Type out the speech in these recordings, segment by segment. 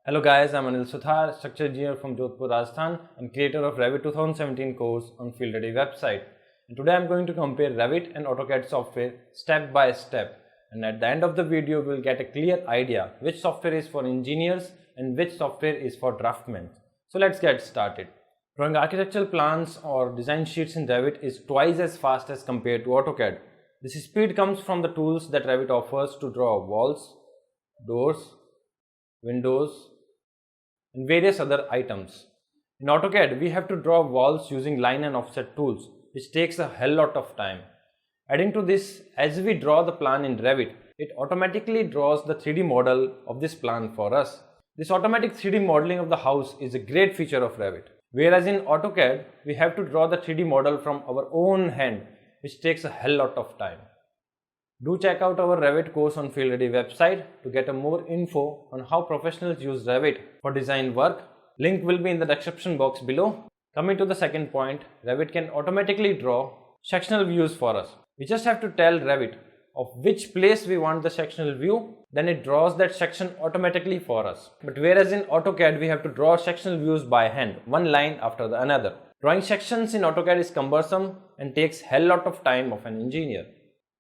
Hello guys, I'm Anil Suthar, structural engineer from Jodhpur, Rajasthan and creator of Revit 2017 course on Field Ready website. And today I'm going to compare Revit and AutoCAD software step by step. And at the end of the video, we'll get a clear idea which software is for engineers and which software is for draftsmen. So let's get started. Drawing architectural plans or design sheets in Revit is twice as fast as compared to AutoCAD. This speed comes from the tools that Revit offers to draw walls, doors, windows, and various other items. In AutoCAD, we have to draw walls using line and offset tools, which takes a hell lot of time. Adding to this, as we draw the plan in Revit, it automatically draws the 3D model of this plan for us. This automatic 3D modeling of the house is a great feature of Revit. Whereas in AutoCAD, we have to draw the 3D model from our own hand, which takes a hell lot of time. Do check out our Revit course on Field Ready website to get a more info on how professionals use Revit for design work. Link will be in the description box below. Coming to the second point, Revit can automatically draw sectional views for us. We just have to tell Revit of which place we want the sectional view, then it draws that section automatically for us. But whereas in AutoCAD we have to draw sectional views by hand, one line after the another. Drawing sections in AutoCAD is cumbersome and takes hell lot of time of an engineer.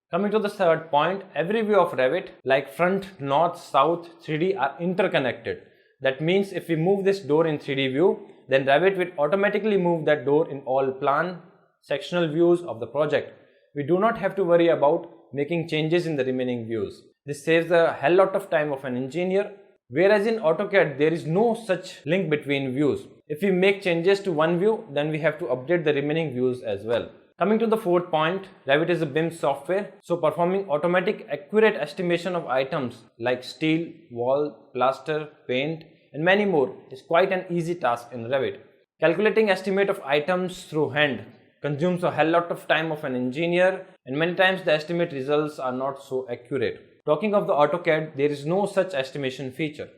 Coming to the third point, every view of Revit like front, north, south, 3D are interconnected. That means if we move this door in 3D view, then Revit will automatically move that door in all plan, sectional views of the project. We do not have to worry about making changes in the remaining views. This saves a hell lot of time of an engineer. Whereas in AutoCAD, there is no such link between views. If we make changes to one view, then we have to update the remaining views as well. Coming to the fourth point, Revit is a BIM software, so performing automatic accurate estimation of items like steel, wall, plaster, paint and many more is quite an easy task in Revit. Calculating estimate of items through hand consumes a hell lot of time of an engineer and many times the estimate results are not so accurate. Talking of the AutoCAD, there is no such estimation feature.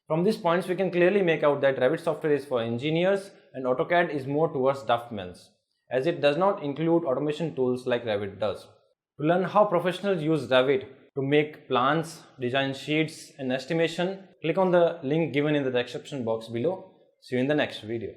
From these points we can clearly make out that Revit software is for engineers and AutoCAD is more towards draftsmen, as it does not include automation tools like Revit does. To learn how professionals use Revit to make plans, design sheets and estimation, click on the link given in the description box below. See you in the next video.